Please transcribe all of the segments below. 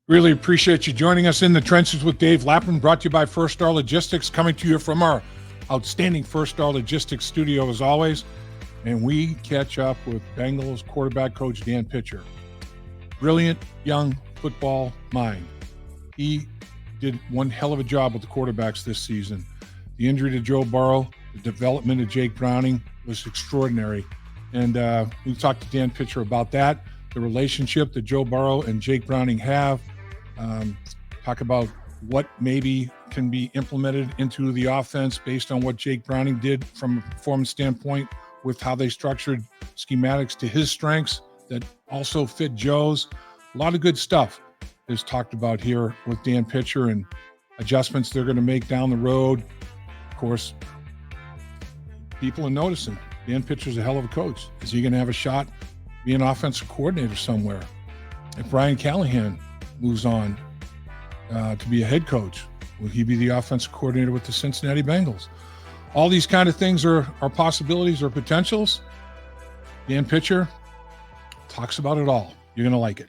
Really appreciate you joining us in the trenches with Dave Lapham, brought to you by First Star Logistics, coming to you from our outstanding First Star Logistics studio as always. And we catch up with Bengals quarterback coach Dan Pitcher. Brilliant young football mind. He did one hell of a job with the quarterbacks this season. The injury to Joe Burrow, the development of Jake Browning was extraordinary. And we talked to Dan Pitcher about that, the relationship that Joe Burrow and Jake Browning have. Talk about what maybe can be implemented into the offense based on what Jake Browning did from a performance standpoint with how they structured schematics to his strengths that also fit Joe's. A lot of good stuff is talked about here with Dan Pitcher and adjustments they're going to make down the road. Of course, people are noticing Dan Pitcher's a hell of a coach. Is he going to have a shot being an offensive coordinator somewhere? If Brian Callahan moves on to be a head coach, will he be the offensive coordinator with the Cincinnati Bengals? All these kind of things are possibilities or potentials. Dan Pitcher talks about it all. You're going to like it.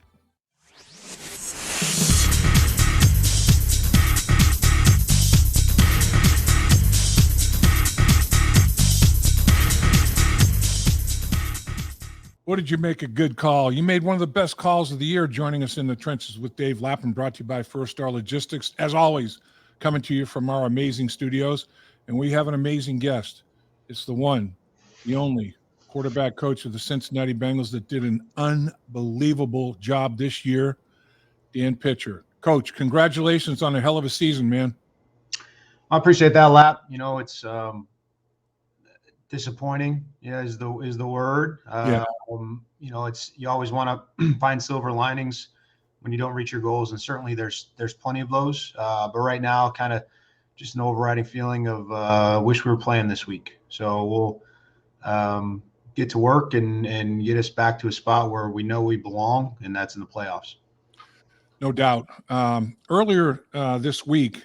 What did you make a good call? You made one of the best calls of the year joining us in the trenches with Dave Lapham, brought to you by First Star Logistics. As always, coming to you from our amazing studios. And we have an amazing guest. It's the one, the only quarterback coach of the Cincinnati Bengals that did an unbelievable job this year, Dan Pitcher. Coach, congratulations on a hell of a season, man. I appreciate that, Lap. You know, it's disappointing, is the word. You know, it's, you always want to find silver linings when you don't reach your goals, and certainly there's plenty of those. But right now, kind of just an overriding feeling of wish we were playing this week. So we'll get to work and get us back to a spot where we know we belong, and that's in the playoffs. No doubt. Earlier this week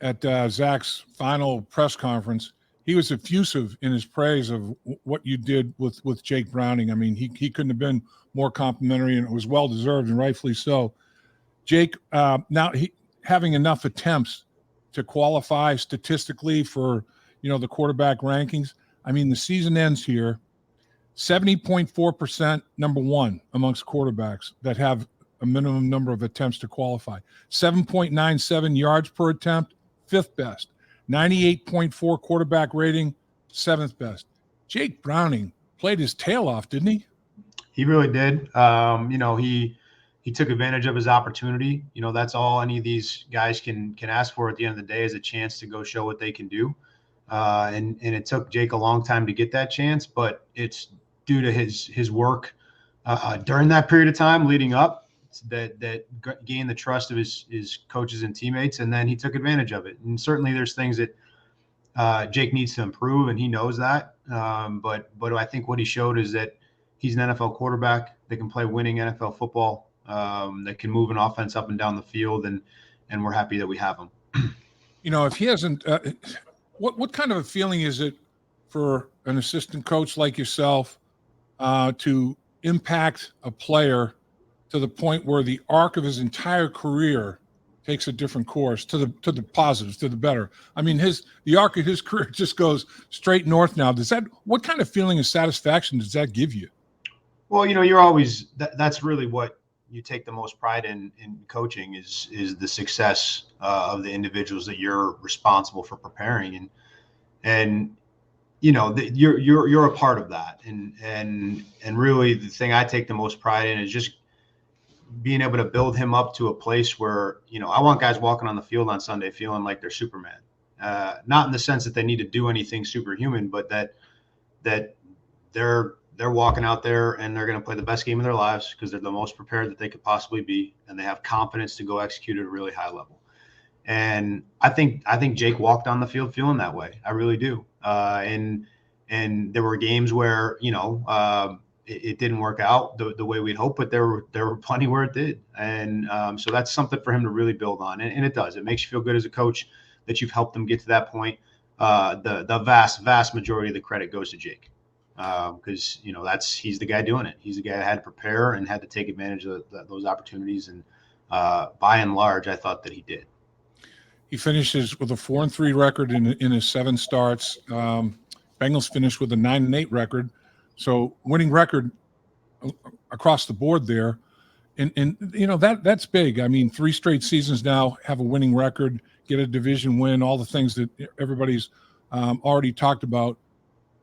at Zach's final press conference, he was effusive in his praise of what you did with Jake Browning. I mean, he couldn't have been more complimentary, and it was well-deserved and rightfully so. Jake, now having enough attempts to qualify statistically for, the quarterback rankings. I mean, the season ends here, 70.4%, number one amongst quarterbacks that have a minimum number of attempts to qualify. 7.97 yards per attempt, fifth best. 98.4 quarterback rating, seventh best. Jake Browning played his tail off, didn't he? He really did. He took advantage of his opportunity. That's all any of these guys can ask for at the end of the day, is a chance to go show what they can do. And it took Jake a long time to get that chance, but it's due to his work during that period of time leading up that gained the trust of his coaches and teammates, and then he took advantage of it. And certainly there's things that Jake needs to improve, and he knows that. But I think what he showed is that he's an NFL quarterback that can play winning NFL football, that can move an offense up and down the field, and we're happy that we have him. If he hasn't, what kind of a feeling is it for an assistant coach like yourself to impact a player to the point where the arc of his entire career takes a different course, to the positives, to the better? I mean, the arc of his career just goes straight north now. What kind of feeling of satisfaction does that give you? Well, you're always that's really what you take the most pride in coaching is the success of the individuals that you're responsible for preparing, and you're a part of that, and really the thing I take the most pride in is just being able to build him up to a place where, I want guys walking on the field on Sunday feeling like they're Superman. Not in the sense that they need to do anything superhuman, but that they're walking out there and they're going to play the best game of their lives because they're the most prepared that they could possibly be, and they have confidence to go execute at a really high level. And I think Jake walked on the field feeling that way. I really do. And there were games where, it didn't work out the way we'd hoped, but there were plenty where it did. And so that's something for him to really build on. And it does. It makes you feel good as a coach that you've helped them get to that point. The vast majority of the credit goes to Jake, because he's the guy doing it. He's the guy that had to prepare and had to take advantage of those opportunities. And by and large, I thought that he did. He finishes with a 4-3 record in his 7 starts. Bengals finished with a 9-8 record, so winning record across the board there. And that's big. I mean, 3 straight seasons now, have a winning record, get a division win, all the things that everybody's already talked about.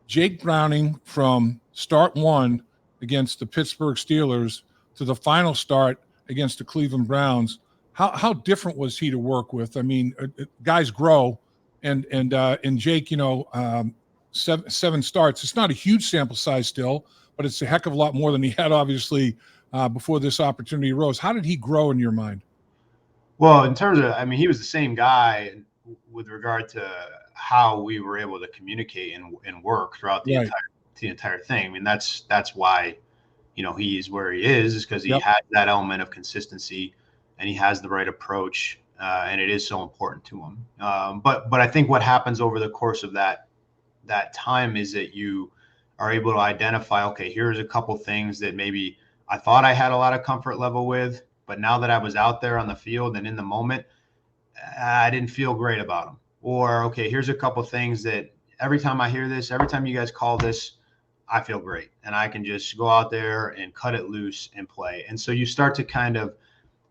Jake Browning, from start 1 against the Pittsburgh Steelers to the final start against the Cleveland Browns, how different was he to work with? I mean, guys grow, and Jake, 7 starts. It's not a huge sample size still, but it's a heck of a lot more than he had, obviously, before this opportunity arose. How did he grow in your mind? Well, in terms of, he was the same guy with regard to how we were able to communicate and work throughout the entire thing. I mean, that's why, he's where he is because he has that element of consistency and he has the right approach, and it is so important to him. But I think what happens over the course of that time is that you are able to identify, okay, here's a couple things that maybe I thought I had a lot of comfort level with, but now that I was out there on the field and in the moment, I didn't feel great about them. Or, okay, here's a couple things that every time I hear this, every time you guys call this, I feel great. And I can just go out there and cut it loose and play. And so you start to kind of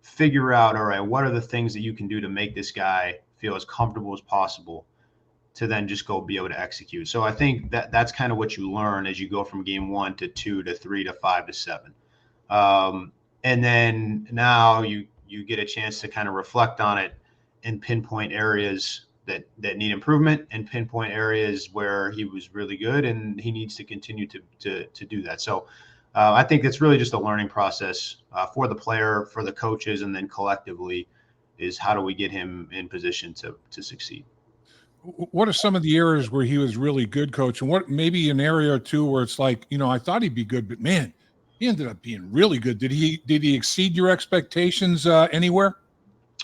figure out, all right, what are the things that you can do to make this guy feel as comfortable as possible to then just go be able to execute. So I think that's kind of what you learn as you go from game 1 to 2 to 3 to 5 to 7. And then now you get a chance to kind of reflect on it and pinpoint areas that need improvement and pinpoint areas where he was really good and he needs to continue to do that. So I think it's really just a learning process for the player, for the coaches, and then collectively is how do we get him in position to succeed. What are some of the areas where he was really good, Coach? And what maybe an area or two where it's like, I thought he'd be good, but man, he ended up being really good. Did he exceed your expectations anywhere?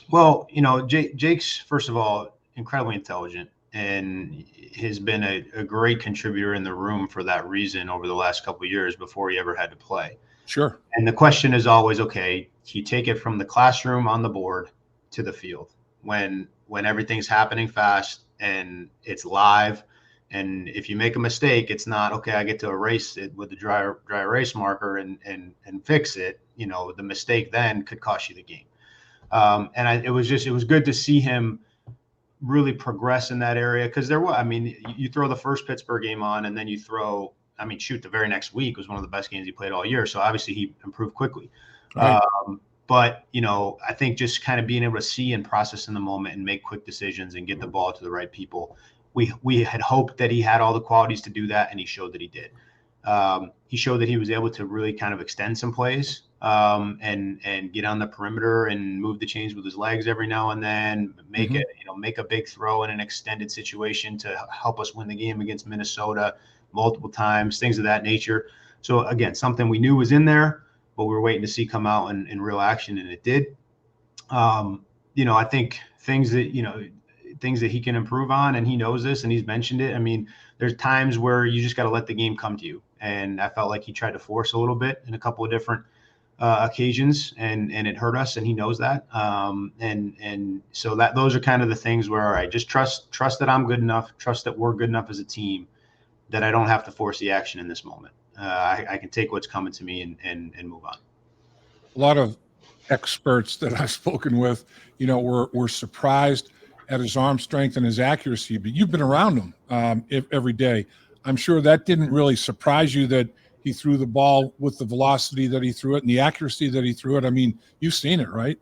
Well, Jake's, first of all, incredibly intelligent and has been a great contributor in the room for that reason over the last couple of years before he ever had to play. Sure. And the question is always, okay, you take it from the classroom on the board to the field when everything's happening fast and it's live. And if you make a mistake, it's not, okay, I get to erase it with the dry erase marker and fix it. The mistake then could cost you the game. It was good to see him really progress in that area because you throw the first Pittsburgh game on and then you throw, the very next week was one of the best games he played all year. So obviously he improved quickly. Right. But I think just kind of being able to see and process in the moment and make quick decisions and get the ball to the right people. We had hoped that he had all the qualities to do that, and he showed that he did. He showed that he was able to really kind of extend some plays and get on the perimeter and move the chains with his legs every now and then, make a big throw in an extended situation to help us win the game against Minnesota multiple times, things of that nature. So again, something we knew was in there, but we were waiting to see come out in real action, and it did. I think things that he can improve on, and he knows this and he's mentioned it. There's times where you just got to let the game come to you. And I felt like he tried to force a little bit in a couple of different occasions and it hurt us, and he knows that. And so those are kind of the things where, all right, just trust that I'm good enough, trust that we're good enough as a team that I don't have to force the action in this moment. I can take what's coming to me and move on. A lot of experts that I've spoken with, were surprised at his arm strength and his accuracy, but you've been around him every day. I'm sure that didn't really surprise you that he threw the ball with the velocity that he threw it and the accuracy that he threw it. You've seen it, right?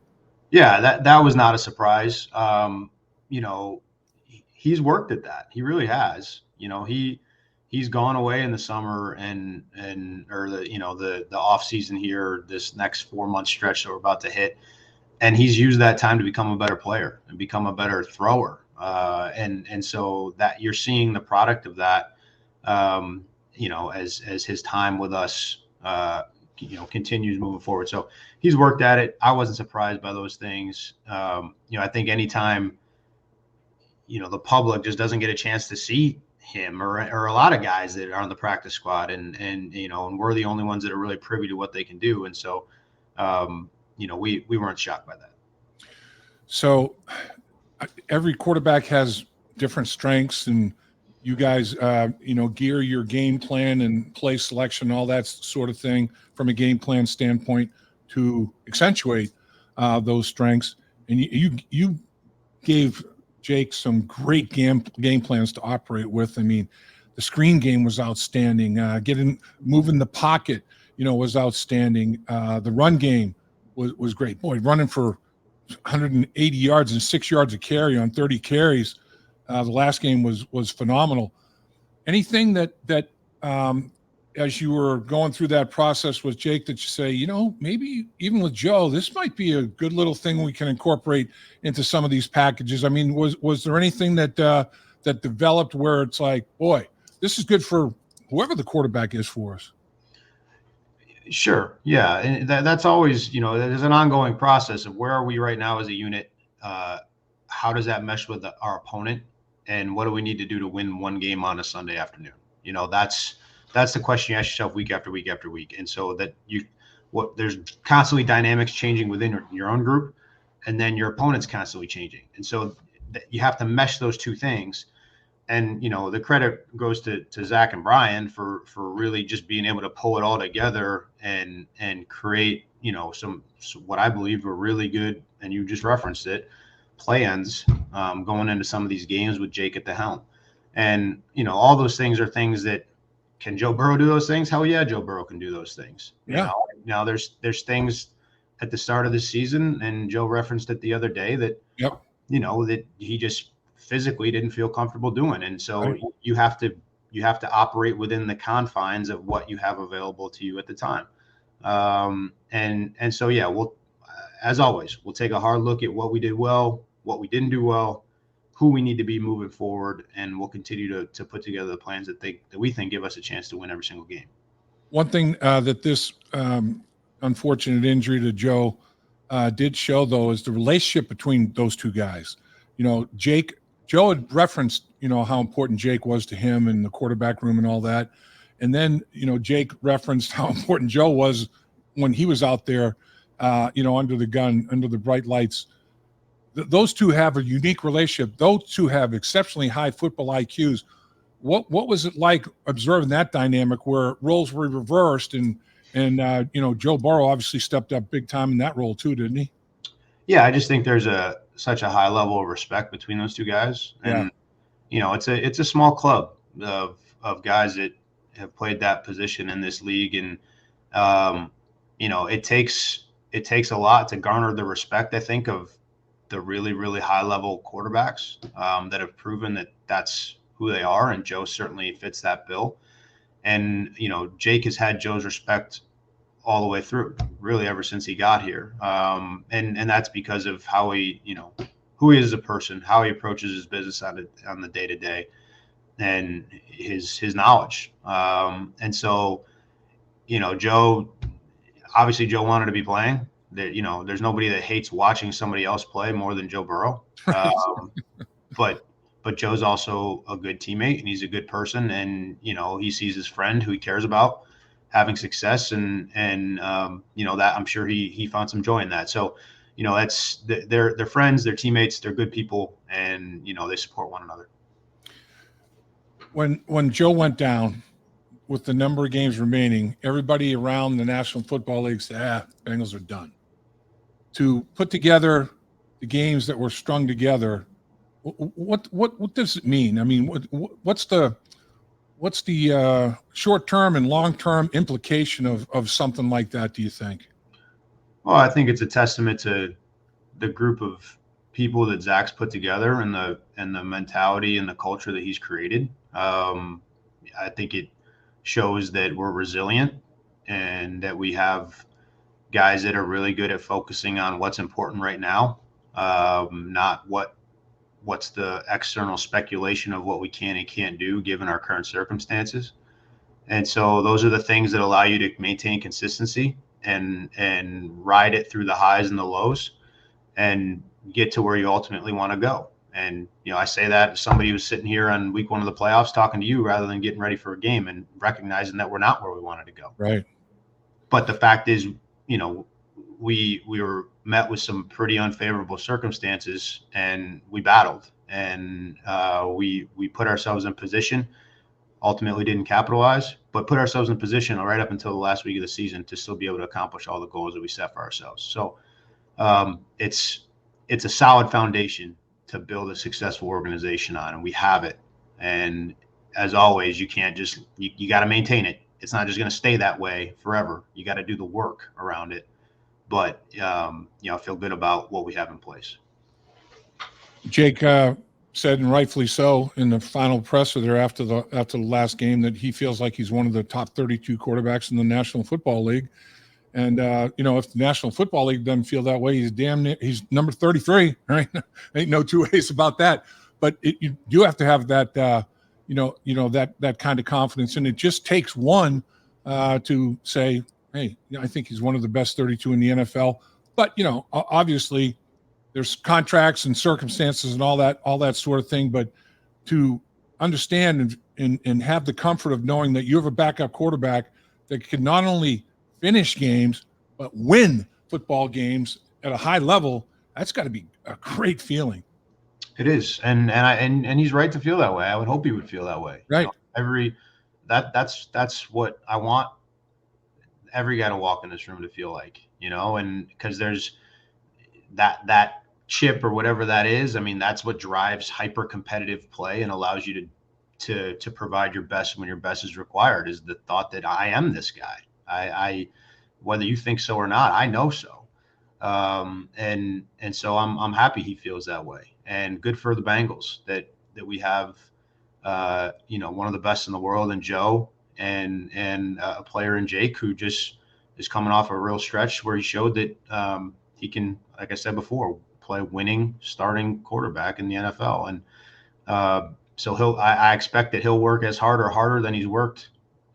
Yeah, that was not a surprise. He's worked at that. He really has. He's gone away in the summer or the off season here, this next 4-month stretch that we're about to hit. And he's used that time to become a better player and become a better thrower. And so that you're seeing the product of that, as his time with us, continues moving forward. So he's worked at it. I wasn't surprised by those things. I think anytime, the public just doesn't get a chance to see him or a lot of guys that are on the practice squad and we're the only ones that are really privy to what they can do. And so, we weren't shocked by that. So every quarterback has different strengths, and you guys, gear your game plan and play selection, all that sort of thing from a game plan standpoint to accentuate those strengths. And you gave Jake some great game plans to operate with. I mean, the screen game was outstanding. Moving the pocket, was outstanding. The run game was great. Boy, running for 180 yards and 6 yards a carry on 30 carries. The last game was phenomenal. Anything that as you were going through that process with Jake that you say, maybe even with Joe, this might be a good little thing we can incorporate into some of these packages? I mean, was there anything that developed where it's like, boy, this is good for whoever the quarterback is for us? Sure. Yeah. And that's always, there's an ongoing process of where are we right now as a unit? How does that mesh with our opponent? And what do we need to do to win one game on a Sunday afternoon? That's the question you ask yourself week after week after week. And so there's constantly dynamics changing within your own group, and then your opponent's constantly changing. And so you have to mesh those two things. And, the credit goes to Zach and Brian for really just being able to pull it all together and create, some what I believe were really good, and you just referenced it, plans going into some of these games with Jake at the helm. And, all those things are things that, can Joe Burrow do those things? Hell yeah, Joe Burrow can do those things. Yeah. Now there's things at the start of the season, and Joe referenced it the other day that, yep. That he just physically didn't feel comfortable doing. And so right. you have to operate within the confines of what you have available to you at the time. And so, yeah, as always, we'll take a hard look at what we did well, what we didn't do well, who we need to be moving forward, and we'll continue to put together the plans that we think give us a chance to win every single game. One thing that this unfortunate injury to Joe did show, though, is the relationship between those two guys. Joe had referenced, how important Jake was to him in the quarterback room and all that. And then, Jake referenced how important Joe was when he was out there, under the gun, under the bright lights. Those two have a unique relationship. Those two have exceptionally high football IQs. What was it like observing that dynamic where roles were reversed and Joe Burrow obviously stepped up big time in that role too, didn't he? Yeah, I just think there's such a high level of respect between those two guys. And, it's a small club of guys that have played that position in this league. And, it takes a lot to garner the respect, I think, of the really, really high level quarterbacks that have proven that that's who they are. And Joe certainly fits that bill. And, Jake has had Joe's respect all the way through, really, ever since he got here. And that's because of how he, who he is as a person, how he approaches his business on the day to day, and his knowledge. And so, Joe wanted to be playing. There's nobody that hates watching somebody else play more than Joe Burrow. But Joe's also a good teammate, and he's a good person, and he sees his friend who he cares about having success, and that I'm sure he found some joy in that. So that's they're friends, they're teammates, they're good people, and they support one another. When Joe went down with the number of games remaining, everybody around the National Football League said, Bengals are done. To put together the games that were strung together, what does it mean? I mean, what's the short-term and long-term implication of something like that, do you think? Well, I think it's a testament to the group of people that Zach's put together and the mentality and the culture that he's created. I think it shows that we're resilient and that we have guys that are really good at focusing on what's important right now, not what's the external speculation of what we can and can't do given our current circumstances. And so those are the things that allow you to maintain consistency and ride it through the highs and the lows and get to where you ultimately want to go. And, I say that as somebody who's sitting here on week one of the playoffs talking to you rather than getting ready for a game and recognizing that we're not where we wanted to go. Right. But the fact is, we were met with some pretty unfavorable circumstances, and we battled, and we put ourselves in position. Ultimately didn't capitalize, but put ourselves in position right up until the last week of the season to still be able to accomplish all the goals that we set for ourselves. So it's a solid foundation to build a successful organization on, and we have it. And as always, you can't just you got to maintain it. It's not just going to stay that way forever. You got to do the work around it. But I feel good about what we have in place. Jake said, and rightfully so, in the final presser there after the last game, that he feels like he's one of the top 32 quarterbacks in the National Football League. And if the National Football League doesn't feel that way, he's number 33. Right? Ain't no two ways about that. But you do have to have that that kind of confidence, and it just takes one to say, hey, I think he's one of the best 32 in the NFL. But obviously, there's contracts and circumstances and all that sort of thing. But to understand and have the comfort of knowing that you have a backup quarterback that can not only finish games but win football games at a high level, that's got to be a great feeling. It is, and he's right to feel that way. I would hope he would feel that way. Right. That's what I want every guy to walk in this room to feel like, and because there's that chip or whatever that is. I mean, that's what drives hyper competitive play and allows you to provide your best when your best is required, is the thought that I am this guy. I whether you think so or not, I know so. And so I'm happy he feels that way, and good for the Bengals that we have, one of the best in the world in Joe, and a player in Jake who just is coming off a real stretch where he showed that he can, like I said before, play winning starting quarterback in the NFL. And so I expect that he'll work as hard or harder than he's worked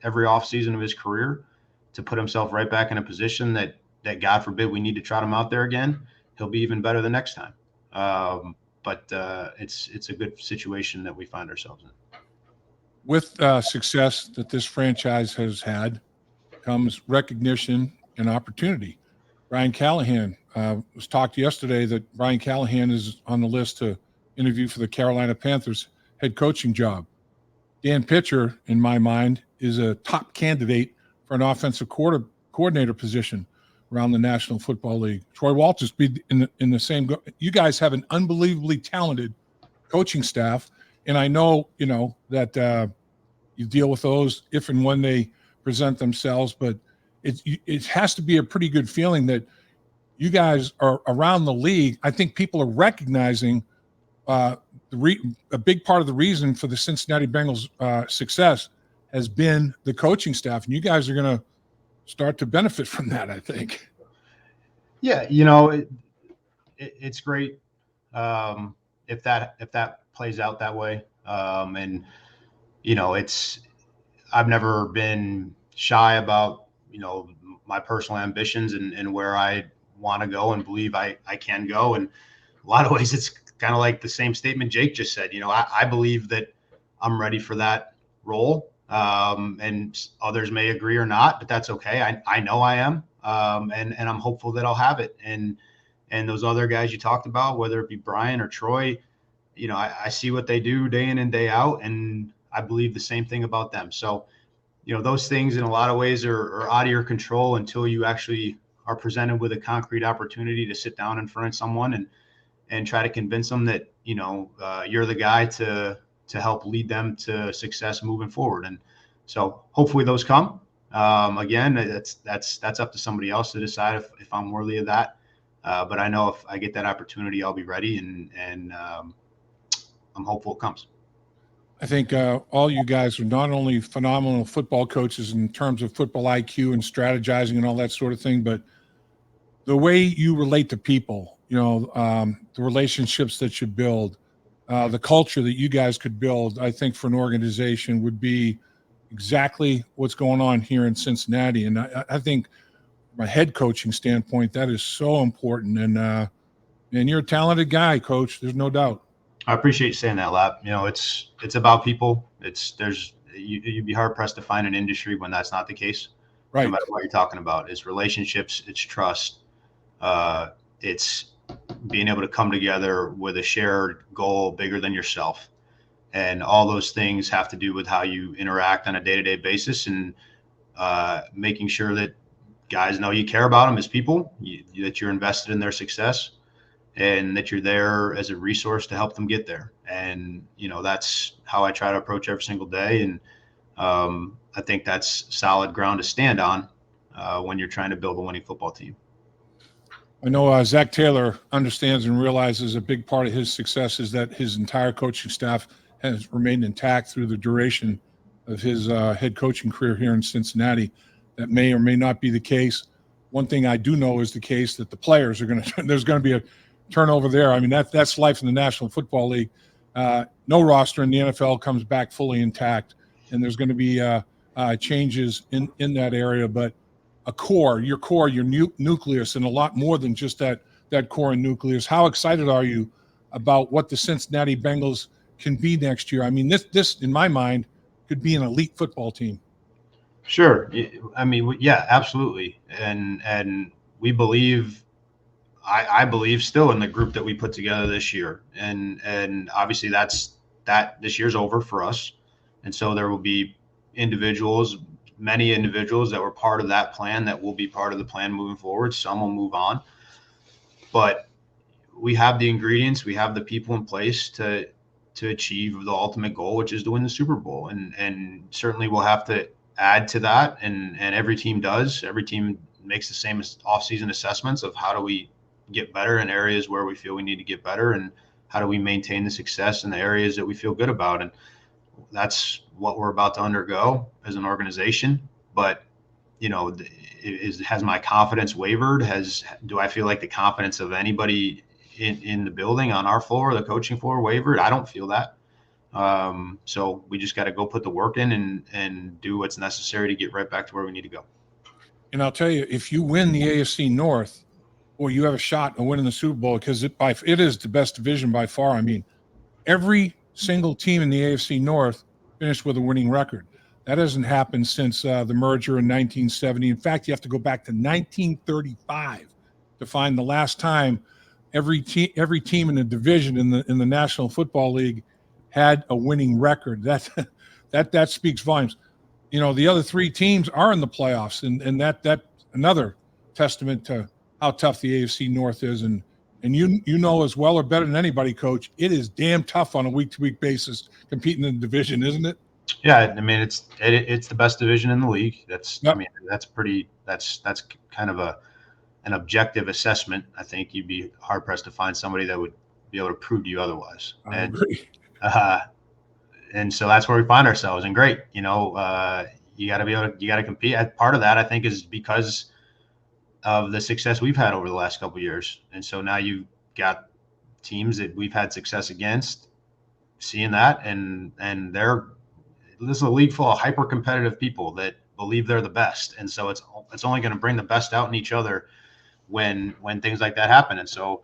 every offseason of his career to put himself right back in a position that God forbid we need to trot him out there again. He'll be even better the next time. But it's a good situation that we find ourselves in. With success that this franchise has had comes recognition and opportunity. Brian Callahan was talked yesterday that Brian Callahan is on the list to interview for the Carolina Panthers head coaching job. Dan Pitcher, in my mind, is a top candidate for an offensive coordinator position around the National Football League. Troy Walters be in the same. You guys have an unbelievably talented coaching staff, and I know that you deal with those if and when they present themselves. But it has to be a pretty good feeling that you guys are around the league. I think people are recognizing a big part of the reason for the Cincinnati Bengals success has been the coaching staff, and you guys are going to start to benefit from that, I think. Yeah, it's great if that plays out that way. And I've never been shy about my personal ambitions and where I want to go and believe I can go. And a lot of ways, it's kind of like the same statement Jake just said. I believe that I'm ready for that role. And others may agree or not, but that's okay. I know I am. And I'm hopeful that I'll have it. And those other guys you talked about, whether it be Brian or Troy, I see what they do day in and day out, and I believe the same thing about them. So, those things in a lot of ways are out of your control until you actually are presented with a concrete opportunity to sit down in front of someone and try to convince them that, you're the guy to help lead them to success moving forward. And so hopefully those come. Again, that's up to somebody else to decide if I'm worthy of that. But I know if I get that opportunity, I'll be ready, and I'm hopeful it comes. I think all you guys are not only phenomenal football coaches in terms of football IQ and strategizing and all that sort of thing, but the way you relate to people, the relationships that you build, the culture that you guys could build, I think for an organization would be exactly what's going on here in Cincinnati. And I think from a head coaching standpoint, that is so important. And you're a talented guy, Coach. There's no doubt. I appreciate you saying that, Lap. It's about people. You'd be hard pressed to find an industry when that's not the case. Right. No matter what you're talking about, it's relationships, it's trust, It's being able to come together with a shared goal bigger than yourself. And all those things have to do with how you interact on a day-to-day basis, and making sure that guys know you care about them as people, that you're invested in their success, and that you're there as a resource to help them get there. And, that's how I try to approach every single day. And I think that's solid ground to stand on when you're trying to build a winning football team. I know Zach Taylor understands and realizes a big part of his success is that his entire coaching staff has remained intact through the duration of his head coaching career here in Cincinnati. That may or may not be the case. One thing I do know is the case that the players are there's going to be a turnover there. I mean, that's life in the National Football League. No roster in the NFL comes back fully intact, and there's going to be changes in that area. But your nucleus, and a lot more than just that core and nucleus. How excited are you about what the Cincinnati Bengals can be next year? I mean, this in my mind could be an elite football team. Sure. I mean, yeah, absolutely. And we believe, I believe still in the group that we put together this year. And obviously that this year's over for us. And so there will be many individuals that were part of that plan that will be part of the plan moving forward. Some will move on, but we have the ingredients, we have the people in place to achieve the ultimate goal, which is to win the Super Bowl. And certainly we'll have to add to that. And every team does. Every team makes the same offseason assessments of how do we get better in areas where we feel we need to get better, and how do we maintain the success in the areas that we feel good about. And that's what we're about to undergo as an organization. But, has my confidence wavered? Do I feel like the confidence of anybody in the building, on our floor, the coaching floor, wavered? I don't feel that. So we just got to go put the work in and do what's necessary to get right back to where we need to go. And I'll tell you, if you win the AFC North, or you have a shot of winning the Super Bowl, because it is the best division by far. I mean, every single team in the AFC North finished with a winning record. That hasn't happened since the merger in 1970. In fact, you have to go back to 1935 to find the last time every team in the division in the National Football League had a winning record. That speaks volumes. The other three teams are in the playoffs, and that another testament to how tough the AFC North is. And you know as well or better than anybody, Coach, it is damn tough on a week-to-week basis competing in the division, isn't it? Yeah, I mean, it's the best division in the league. Yep. I mean, that's kind of an objective assessment. I think you'd be hard pressed to find somebody that would be able to prove to you otherwise. I agree. And so that's where we find ourselves. And great, you got to compete. Part of that, I think, is because of the success we've had over the last couple of years. And so now you've got teams that we've had success against, seeing that, and this is a league full of hyper competitive people that believe they're the best. And so it's only going to bring the best out in each other when things like that happen. And so,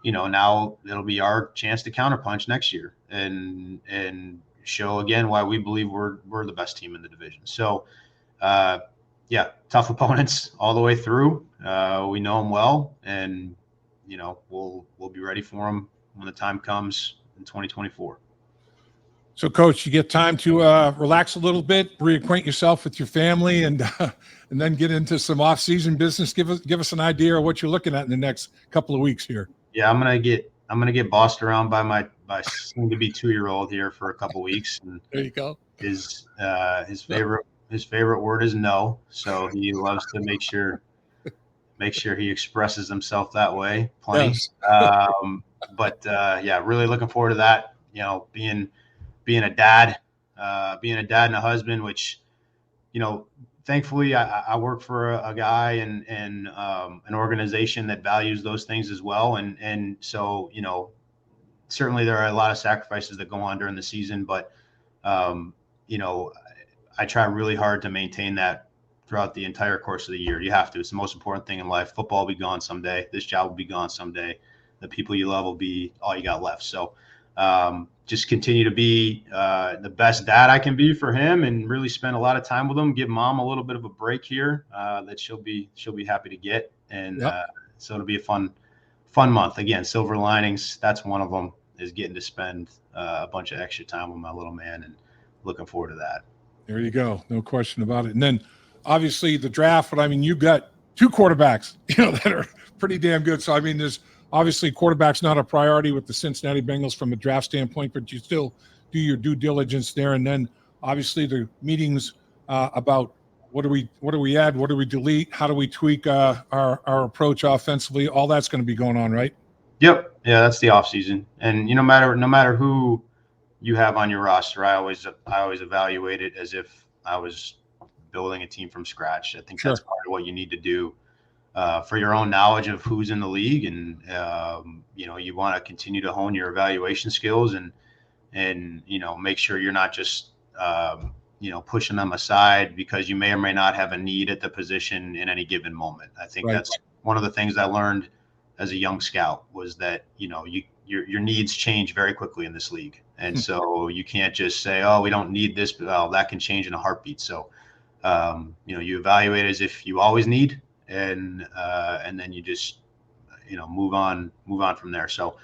now it'll be our chance to counterpunch next year and show again why we believe we're the best team in the division. So, yeah, tough opponents all the way through. We know them well, and we'll be ready for them when the time comes in 2024. So, Coach, you get time to relax a little bit, reacquaint yourself with your family, and then get into some off-season business. Give us an idea of what you're looking at in the next couple of weeks here. Yeah, I'm gonna get bossed around by my soon-to-be 2-year-old here for a couple of weeks. And there you go. His favorite word is no, so he loves to make sure he expresses himself that way plenty. Yes. Yeah, really looking forward to that. Being a dad and a husband, which, thankfully I work for a guy and an organization that values those things as well. And so, certainly there are a lot of sacrifices that go on during the season, but, I try really hard to maintain that throughout the entire course of the year. You have to. It's the most important thing in life. Football will be gone someday. This job will be gone someday. The people you love will be all you got left. So, just continue to be the best dad I can be for him, and really spend a lot of time with him. Give mom a little bit of a break here that she'll be happy to get, and yep. So it'll be a fun month. Again, silver linings. That's one of them, is getting to spend a bunch of extra time with my little man, and looking forward to that. There you go. No question about it. And then obviously the draft, but I mean, you've got 2 quarterbacks, that are pretty damn good. So, I mean, there's obviously quarterback's not a priority with the Cincinnati Bengals from a draft standpoint, but you still do your due diligence there. And then obviously the meetings about what do we add, what do we delete, how do we tweak our approach offensively, all that's going to be going on, right? Yep. Yeah, that's the offseason. And no matter who you have on your roster, I always evaluate it as if I was building a team from scratch. I think that's part of what you need to do for your own knowledge of who's in the league. And, you want to continue to hone your evaluation skills and make sure you're not just, pushing them aside because you may or may not have a need at the position in any given moment. I think that's one of the things I learned as a young scout, was that, your needs change very quickly in this league. And so you can't just say, oh, we don't need this, but that can change in a heartbeat. So, you evaluate as if you always need, and then you just, move on from there. So,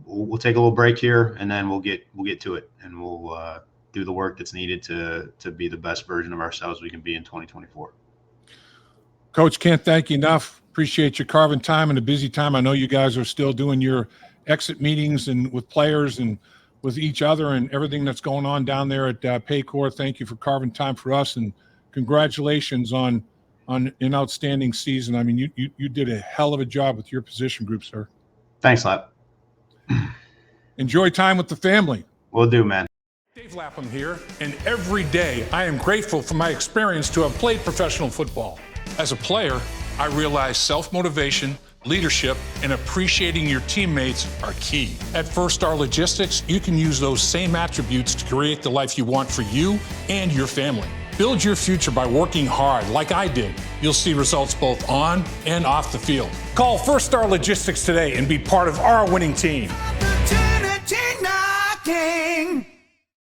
we'll take a little break here, and then we'll get to it, and we'll do the work that's needed to be the best version of ourselves we can be in 2024. Coach, can't thank you enough. Appreciate you carving time in a busy time. I know you guys are still doing your exit meetings and with players and with each other and everything that's going on down there at Paycor. Thank you for carving time for us, and congratulations on an outstanding season. I mean, you did a hell of a job with your position group, sir. Thanks, Lap. Enjoy time with the family. Will do, man. Dave Lapham here, and every day I am grateful for my experience to have played professional football. As a player, I realize self-motivation, leadership, and appreciating your teammates are key. At First Star Logistics, you can use those same attributes to create the life you want for you and your family. Build your future by working hard like I did. You'll see results both on and off the field. Call First Star Logistics today and be part of our winning team. Opportunity knocking.